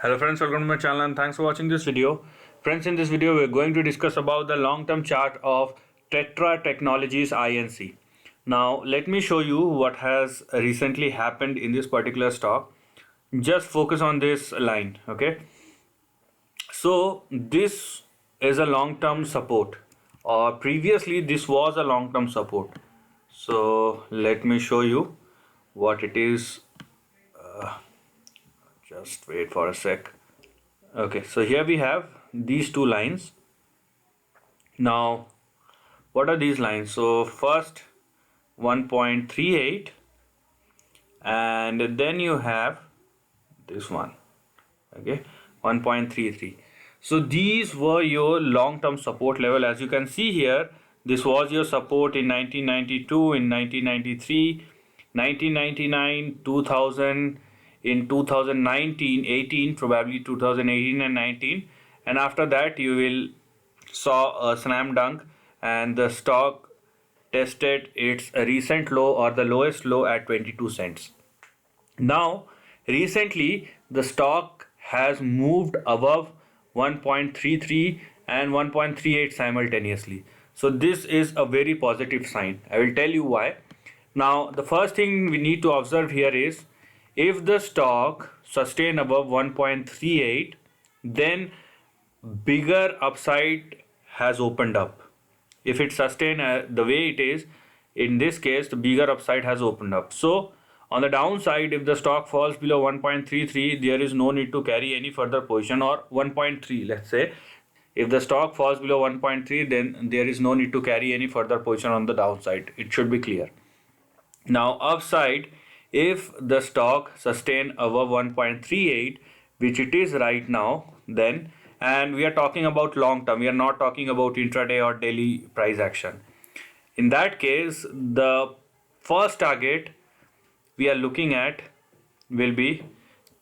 Hello friends, welcome to my channel and thanks for watching this video. Friends, in this video we're going to discuss about the long-term chart of Tetra Technologies Inc. Now let me show you what has recently happened in this particular stock. Just focus on this line, okay? So this is a long-term support, or previously this was a long-term support. So let me show you what it is. Just wait for a sec. Okay, so here we have these two lines. Now, what are these lines? So first 1.38, and then you have this one, okay, 1.33. So these were your long-term support level. As you can see here, this was your support in 1992, in 1993, 1999, 2000, in 2019, 18, probably 2018 and 19, and after that you will saw a slam dunk, and the stock tested its recent low or the lowest low at 22 cents. Now, recently, the stock has moved above 1.33 and 1.38 simultaneously. So, this is a very positive sign. I will tell you why. Now, the first thing we need to observe here is if the stock sustain above 1.38, then bigger upside has opened up. If it sustain the way it is, in this case the bigger upside has opened up. So on the downside, if the stock falls below 1.33, there is no need to carry any further position, or 1.3, let's say if the stock falls below 1.3, then there is no need to carry any further position on the downside. It should be clear. Now upside, if the stock sustain above 1.38, which it is right now, then, and we are talking about long term, we are not talking about intraday or daily price action. In that case, the first target we are looking at will be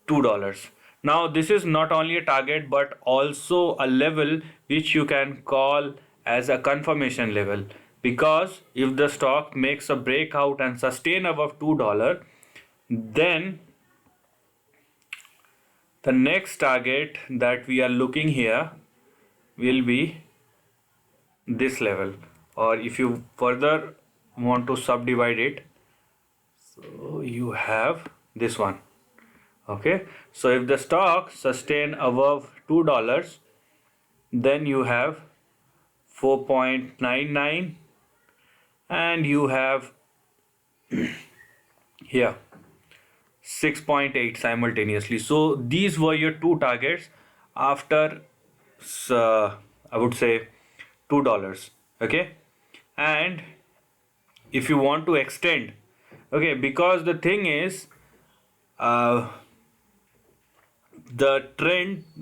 $2. Now this is not only a target but also a level which you can call as a confirmation level, because if the stock makes a breakout and sustain above $2, then the next target that we are looking here will be this level, or if you further want to subdivide it, so you have this one. Okay, so if the stock sustain above $2, then you have 4.99, and you have here 6.8 simultaneously. So these were your two targets after I would say $2. Okay, and if you want to extend, okay, because the thing is the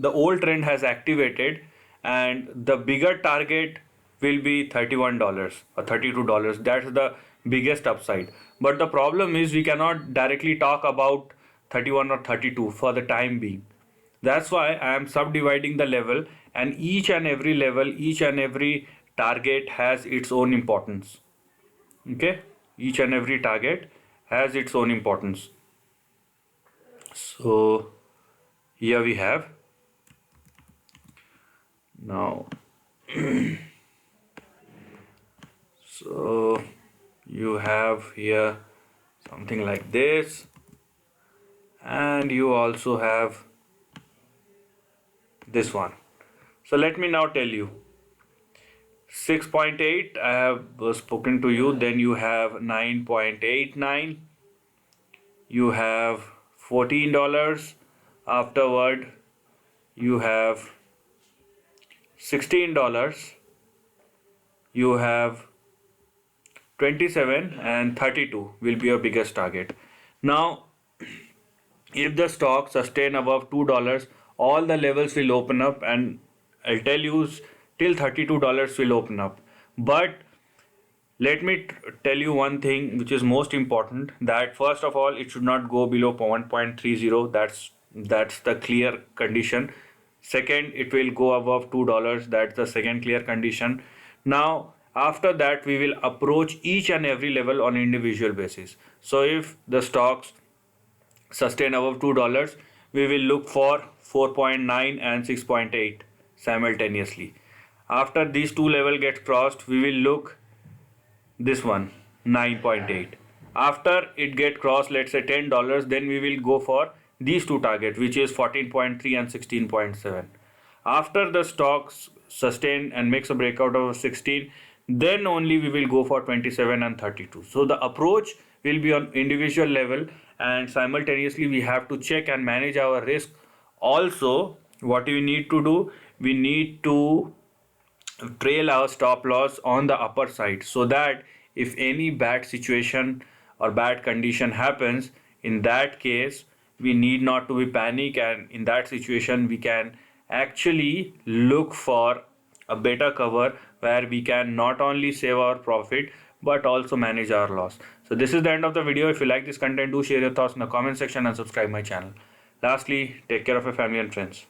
old trend has activated, and the bigger target will be $31 or $32. That's the biggest upside. But the problem is we cannot directly talk about 31 or 32 for the time being. That's why I am subdividing the level, and each and every level, each and every target has its own importance. Okay, each and every target has its own importance. So here we have now so you have here something like this, and you also have this one. So let me now tell you 6.8 I have spoken to you, then you have 9.89, you have $14, afterward you have $16, you have 27, and 32 will be your biggest target. Now if the stock sustain above $2, all the levels will open up, and I'll tell you till $32 will open up. But let me tell you one thing which is most important, that first of all it should not go below 1.30. That's the clear condition. Second, it will go above $2. That's the second clear condition. Now after that we will approach each and every level on individual basis. So if the stocks sustain above $2, we will look for 4.9 and 6.8 simultaneously. After these two level gets crossed, we will look this one 9.8. After it get crossed, let's say $10, then we will go for these two targets, which is 14.3 and 16.7. After the stocks sustain and makes a breakout of 16, then only we will go for 27 and 32. So the approach will be on individual level, and simultaneously we have to check and manage our risk. Also, what we need to do, we need to trail our stop loss on the upper side, so that if any bad situation or bad condition happens, in that case we need not to be panic, and in that situation we can actually look for a better cover where we can not only save our profit but also manage our loss. So this is the end of the video. If you like this content, do share your thoughts in the comment section and subscribe my channel. Lastly, take care of your family and friends.